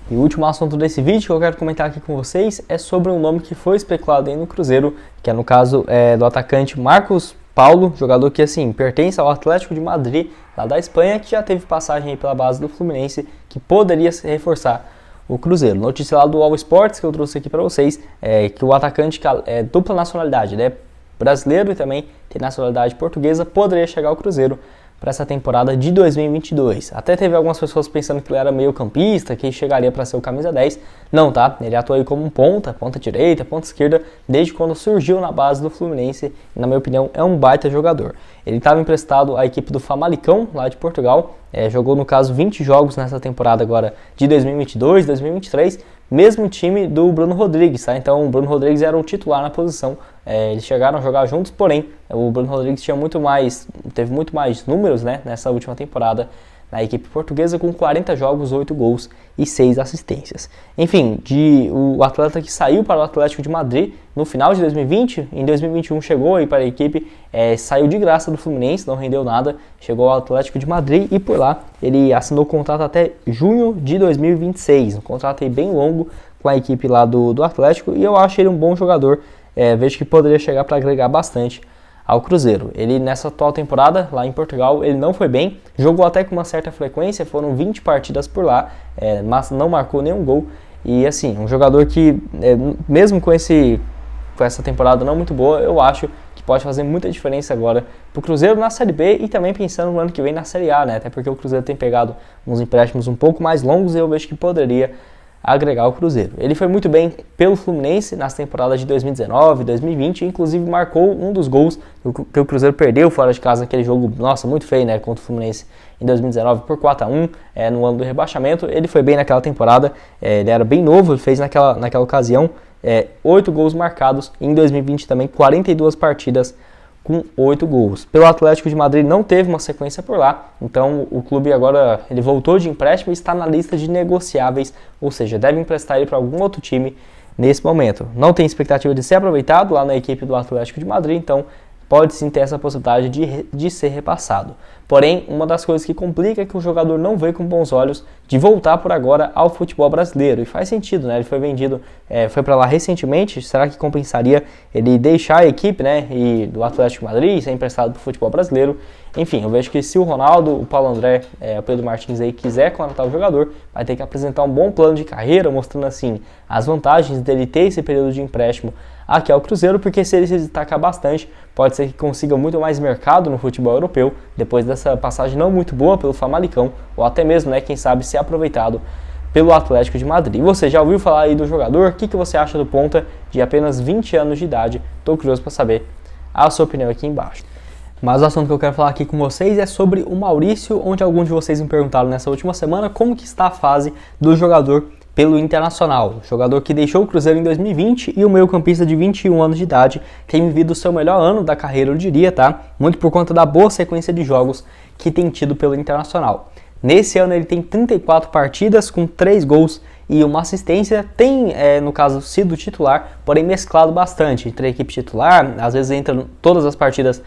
E o último assunto desse vídeo que eu quero comentar aqui com vocês é sobre um nome que foi especulado aí no Cruzeiro, que é no caso do atacante Marcos Paulo, jogador que assim pertence ao Atlético de Madrid, lá da Espanha, que já teve passagem aí pela base do Fluminense, que poderia se reforçar o Cruzeiro. Notícia lá do All Sports que eu trouxe aqui para vocês, que o atacante é dupla nacionalidade, ele é brasileiro e também tem nacionalidade portuguesa, poderia chegar ao Cruzeiro para essa temporada de 2022. Até teve algumas pessoas pensando que ele era meio campista, que chegaria para ser o camisa 10. Não, tá? Ele atua aí como um ponta direita, ponta esquerda, desde quando surgiu na base do Fluminense. E, na minha opinião, é um baita jogador. Ele estava emprestado à equipe do Famalicão, lá de Portugal. Jogou, no caso, 20 jogos nessa temporada agora de 2022, 2023. Mesmo time do Bruno Rodrigues, tá? Então o Bruno Rodrigues era o titular na posição. Eles chegaram a jogar juntos, porém o Bruno Rodrigues teve muito mais números, né, nessa última temporada na equipe portuguesa, com 40 jogos, 8 gols e 6 assistências. Enfim, o atleta que saiu para o Atlético de Madrid no final de 2020, em 2021 chegou aí para a equipe, saiu de graça do Fluminense, não rendeu nada, chegou ao Atlético de Madrid e por lá ele assinou o contrato até junho de 2026, um contrato aí bem longo com a equipe lá do Atlético, e eu acho ele um bom jogador, vejo que poderia chegar para agregar bastante ao Cruzeiro. Ele nessa atual temporada, lá em Portugal, ele não foi bem, jogou até com uma certa frequência, foram 20 partidas por lá, mas não marcou nenhum gol, e assim, um jogador que, mesmo com essa temporada não muito boa, eu acho que pode fazer muita diferença agora pro Cruzeiro na Série B e também pensando no ano que vem na Série A, né, até porque o Cruzeiro tem pegado uns empréstimos um pouco mais longos e eu vejo que poderia agregar o Cruzeiro. Ele foi muito bem pelo Fluminense nas temporadas de 2019, 2020, inclusive marcou um dos gols que o Cruzeiro perdeu fora de casa naquele jogo, nossa, muito feio, né, contra o Fluminense em 2019 por 4-1, no ano do rebaixamento. Ele foi bem naquela temporada, ele era bem novo, ele fez naquela ocasião 8 gols marcados, em 2020 também 42 partidas com 8 gols. Pelo Atlético de Madrid não teve uma sequência por lá, então o clube agora ele voltou de empréstimo e está na lista de negociáveis, ou seja, deve emprestar ele para algum outro time nesse momento. Não tem expectativa de ser aproveitado lá na equipe do Atlético de Madrid, então pode sim ter essa possibilidade de ser repassado. Porém, uma das coisas que complica é que o jogador não vê com bons olhos de voltar por agora ao futebol brasileiro. E faz sentido, né? Ele foi vendido, foi para lá recentemente. Será que compensaria ele deixar a equipe, né, e do Atlético de Madrid, ser emprestado para o futebol brasileiro? Enfim, eu vejo que se o Ronaldo, o Paulo André, o Pedro Martins aí quiser contratar o jogador, vai ter que apresentar um bom plano de carreira, mostrando assim as vantagens dele ter esse período de empréstimo aqui ao Cruzeiro, porque se ele se destacar bastante, pode ser que consiga muito mais mercado no futebol europeu, depois dessa passagem não muito boa pelo Famalicão, ou até mesmo, né, quem sabe, ser aproveitado pelo Atlético de Madrid. Você já ouviu falar aí do jogador? O que você acha do ponta de apenas 20 anos de idade? Estou curioso para saber a sua opinião aqui embaixo. Mas o assunto que eu quero falar aqui com vocês é sobre o Maurício, onde alguns de vocês me perguntaram nessa última semana como que está a fase do jogador pelo Internacional, jogador que deixou o Cruzeiro em 2020 e o meio-campista de 21 anos de idade tem vivido o seu melhor ano da carreira, eu diria, tá? Muito por conta da boa sequência de jogos que tem tido pelo Internacional. Nesse ano ele tem 34 partidas com 3 gols e uma assistência, tem, no caso, sido titular, porém mesclado bastante entre a equipe titular, às vezes entra todas as partidas,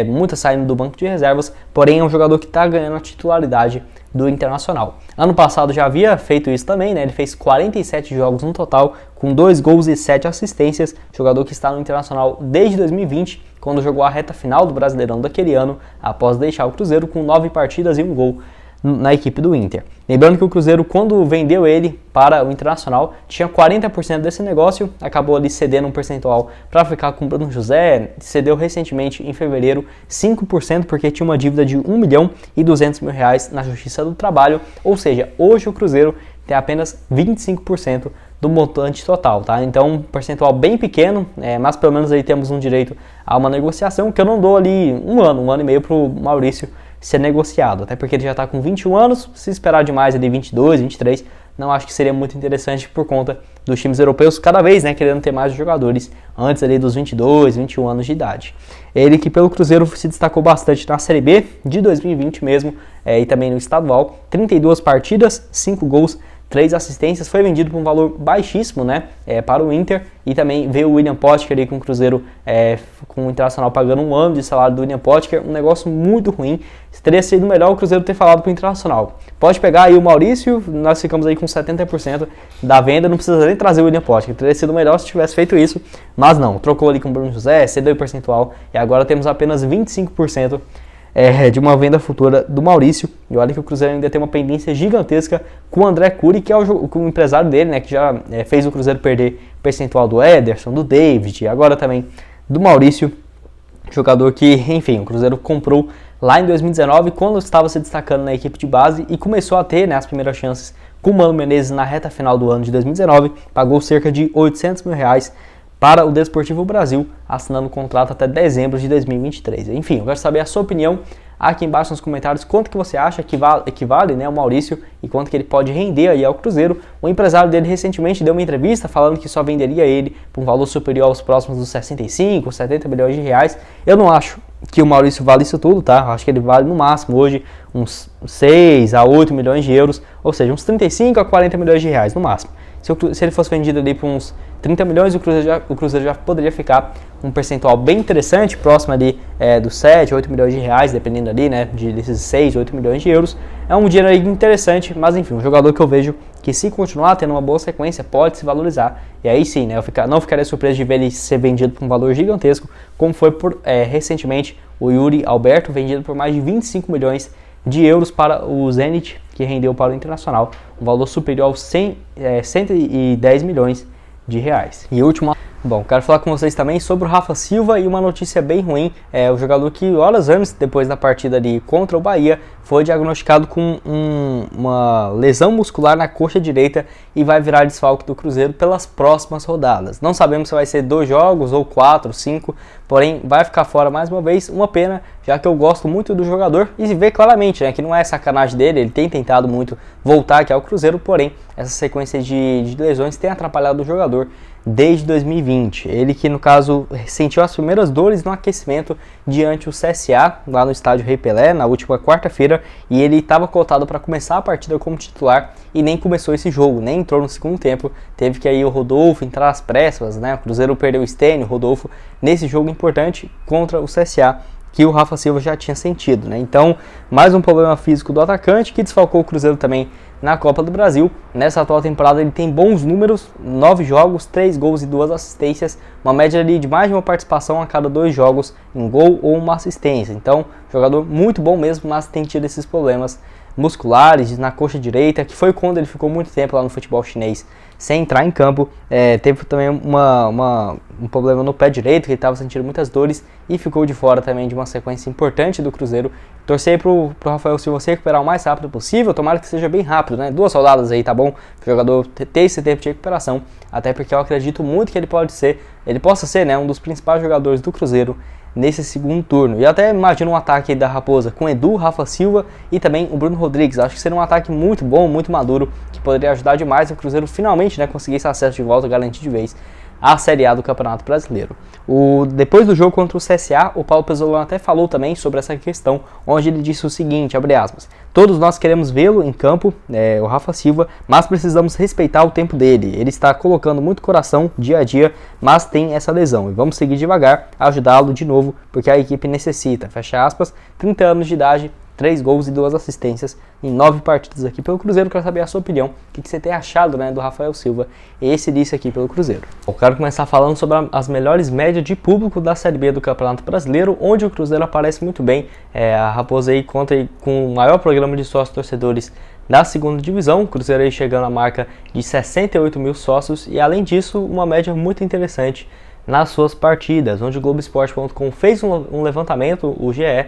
muitas saindo do banco de reservas, porém é um jogador que está ganhando a titularidade do Internacional. Ano passado já havia feito isso também, né? Ele fez 47 jogos no total, com 2 gols e 7 assistências, jogador que está no Internacional desde 2020, quando jogou a reta final do Brasileirão daquele ano, após deixar o Cruzeiro com 9 partidas e 1 gol na equipe do Inter. Lembrando que o Cruzeiro, quando vendeu ele para o Internacional, tinha 40% desse negócio, acabou ali cedendo um percentual para ficar com o Bruno José, cedeu recentemente em fevereiro 5% porque tinha uma dívida de R$1.200.000 na Justiça do Trabalho, ou seja, hoje o Cruzeiro tem apenas 25% do montante total, tá? Então, um percentual bem pequeno, mas pelo menos aí temos um direito a uma negociação, que eu não dou ali um ano e meio para o Maurício ser negociado, até porque ele já está com 21 anos, se esperar demais ele 22, 23, não acho que seria muito interessante por conta dos times europeus cada vez, né, querendo ter mais jogadores antes ali dos 22, 21 anos de idade. Ele que pelo Cruzeiro se destacou bastante na Série B de 2020 mesmo, e também no estadual, 32 partidas, 5 gols, 3 assistências, foi vendido por um valor baixíssimo, né, para o Inter, e também veio o William Potker ali com o Cruzeiro, com o Internacional pagando 1 ano de salário do William Potker, um negócio muito ruim. Teria sido melhor o Cruzeiro ter falado para o Internacional: pode pegar aí o Maurício, nós ficamos aí com 70% da venda, não precisa nem trazer o William Potker. Teria sido melhor se tivesse feito isso, mas não, trocou ali com o Bruno José, cedeu o percentual, e agora temos apenas 25% de uma venda futura do Maurício. E olha que o Cruzeiro ainda tem uma pendência gigantesca com o André Cury, que é o empresário dele, né, que já fez o Cruzeiro perder percentual do Ederson, do David, e agora também do Maurício, jogador que, enfim, o Cruzeiro comprou lá em 2019, quando estava se destacando na equipe de base, e começou a ter, né, as primeiras chances com o Mano Menezes na reta final do ano de 2019, pagou cerca de R$800 mil para o Desportivo Brasil, assinando o contrato até dezembro de 2023. Enfim, eu quero saber a sua opinião aqui embaixo nos comentários, quanto que você acha que vale, né, o Maurício, e quanto que ele pode render aí ao Cruzeiro. O empresário dele recentemente deu uma entrevista falando que só venderia ele por um valor superior aos próximos dos 65, 70 milhões de reais. Eu não acho que o Maurício vale isso tudo, tá? Eu acho que ele vale no máximo hoje uns 6 a 8 milhões de euros, ou seja, uns 35 a 40 milhões de reais no máximo. Se ele fosse vendido ali por uns 30 milhões, o Cruzeiro já poderia ficar um percentual bem interessante, próximo ali dos 7, 8 milhões de reais, dependendo ali, né, desses 6, 8 milhões de euros. É um dinheiro aí interessante, mas enfim, um jogador que eu vejo que, se continuar tendo uma boa sequência, pode se valorizar. E aí sim, né, não ficaria surpreso de ver ele ser vendido por um valor gigantesco, como foi recentemente o Yuri Alberto, vendido por mais de 25 milhões de euros para o Zenit, que rendeu para o Internacional um valor superior aos 110 milhões de reais. E último, bom, quero falar com vocês também sobre o Rafa Silva, e uma notícia bem ruim. O jogador que horas antes, depois da partida ali contra o Bahia, foi diagnosticado com uma lesão muscular na coxa direita e vai virar desfalque do Cruzeiro pelas próximas rodadas. Não sabemos se vai ser 2 jogos ou 4, 5, porém vai ficar fora mais uma vez. Uma pena, já que eu gosto muito do jogador, e se vê claramente, né, que não é sacanagem dele, ele tem tentado muito voltar aqui ao Cruzeiro, porém essa sequência de lesões tem atrapalhado o jogador desde 2020. Ele que, no caso, sentiu as primeiras dores no aquecimento diante o CSA, lá no estádio Rei Pelé, na última quarta-feira, e ele estava cotado para começar a partida como titular e nem começou esse jogo, nem entrou no segundo tempo. Teve que aí o Rodolfo entrar às pressas, né? O Cruzeiro perdeu o Stênio, o Rodolfo, nesse jogo importante contra o CSA, que o Rafa Silva já tinha sentido, né? Então, mais um problema físico do atacante, que desfalcou o Cruzeiro também na Copa do Brasil. Nessa atual temporada ele tem bons números, 9 jogos, 3 gols e 2 assistências, uma média ali de mais de uma participação a cada 2 jogos em gol ou uma assistência. Então, jogador muito bom mesmo, mas tem tido esses problemas musculares na coxa direita, que foi quando ele ficou muito tempo lá no futebol chinês sem entrar em campo. Teve também um problema no pé direito, que ele estava sentindo muitas dores e ficou de fora também de uma sequência importante do Cruzeiro. Torcer pro Rafael Silva se recuperar o mais rápido possível, tomara que seja bem rápido, né? 2 rodadas aí, tá bom? O jogador ter esse tempo de recuperação, até porque eu acredito muito que ele possa ser, né, um dos principais jogadores do Cruzeiro nesse segundo turno. E até imagino um ataque da Raposa com Edu, Rafa Silva e também o Bruno Rodrigues. Acho que seria um ataque muito bom, muito maduro, que poderia ajudar demais o Cruzeiro finalmente, né, conseguir esse acesso de volta, garantir de vez a Série A do Campeonato Brasileiro. Depois do jogo contra o CSA, o Paulo Pezzolano até falou também sobre essa questão, onde ele disse o seguinte, abre aspas: todos nós queremos vê-lo em campo, o Rafa Silva, mas precisamos respeitar o tempo dele. Ele está colocando muito coração dia a dia, mas tem essa lesão, e vamos seguir devagar, ajudá-lo de novo, porque a equipe necessita. Fecha aspas. 30 anos de idade, 3 gols e 2 assistências em 9 partidas aqui pelo Cruzeiro. Quero saber a sua opinião, o que você tem achado, né, do Rafael Silva, esse disse aqui pelo Cruzeiro. Eu quero começar falando sobre as melhores médias de público da Série B do Campeonato Brasileiro, onde o Cruzeiro aparece muito bem. A Raposa aí conta com o maior programa de sócios torcedores da segunda divisão, o Cruzeiro aí chegando à marca de 68 mil sócios, e além disso, uma média muito interessante nas suas partidas, onde o Globoesporte.com fez um levantamento, o GE,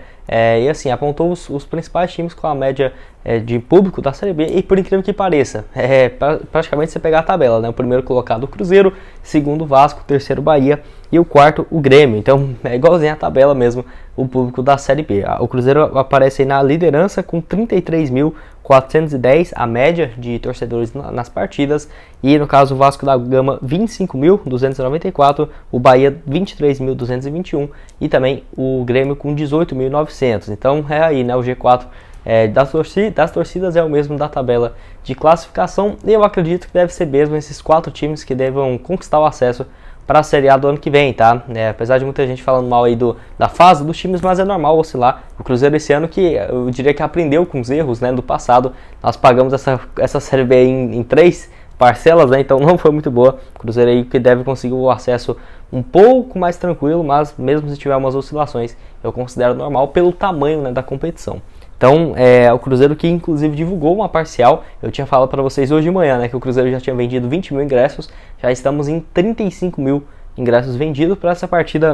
e assim, apontou os principais times com a média de público da Série B, e por incrível que pareça, praticamente você pegar a tabela, né? O primeiro colocado o Cruzeiro, segundo o Vasco, terceiro Bahia e o quarto o Grêmio. Então é igualzinho a tabela mesmo, o público da Série B. O Cruzeiro aparece aí na liderança com 33.410 a média de torcedores nas partidas, e no caso o Vasco da Gama 25.294, o Bahia 23.221 e também o Grêmio com 18.900. Então é aí, né, o G4 das torcidas é o mesmo da tabela de classificação, e eu acredito que deve ser mesmo esses 4 times que devam conquistar o acesso para a Série A do ano que vem, tá? Apesar de muita gente falando mal aí da fase dos times, mas é normal oscilar. O Cruzeiro esse ano, que eu diria que aprendeu com os erros, né, do passado. Nós pagamos essa Série B em 3 parcelas, né, então não foi muito boa. O Cruzeiro aí que deve conseguir o acesso um pouco mais tranquilo, mas mesmo se tiver umas oscilações, eu considero normal pelo tamanho, né, da competição. Então, o Cruzeiro que inclusive divulgou uma parcial. Eu tinha falado para vocês hoje de manhã, né, que o Cruzeiro já tinha vendido 20 mil ingressos. Já estamos em 35 mil ingressos vendidos para essa partida,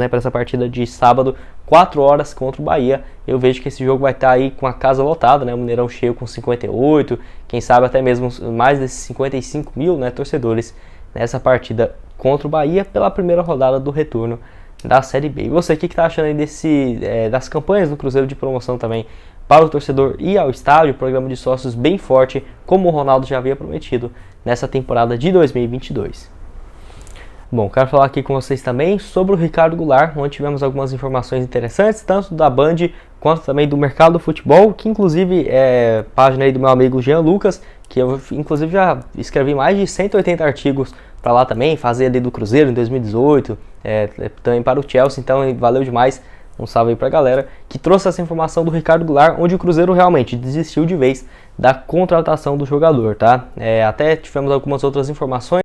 para essa partida de sábado, 4 horas contra o Bahia. Eu vejo que esse jogo vai estar aí com a casa lotada, né, o Mineirão cheio com 58, quem sabe até mesmo mais desses 55 mil, né, torcedores nessa partida contra o Bahia pela primeira rodada do retorno da Série B. E você, o que está achando aí das campanhas do Cruzeiro de promoção também para o torcedor ir ao estádio, programa de sócios bem forte, como o Ronaldo já havia prometido nessa temporada de 2022. Bom, quero falar aqui com vocês também sobre o Ricardo Goulart, onde tivemos algumas informações interessantes, tanto da Band quanto também do mercado do futebol, que inclusive é página aí do meu amigo Jean Lucas, que eu inclusive já escrevi mais de 180 artigos para lá também, fazer ali do Cruzeiro em 2018, também para o Chelsea, então valeu demais. Um salve aí pra galera que trouxe essa informação do Ricardo Goulart, onde o Cruzeiro realmente desistiu de vez da contratação do jogador, tá? Até tivemos algumas outras informações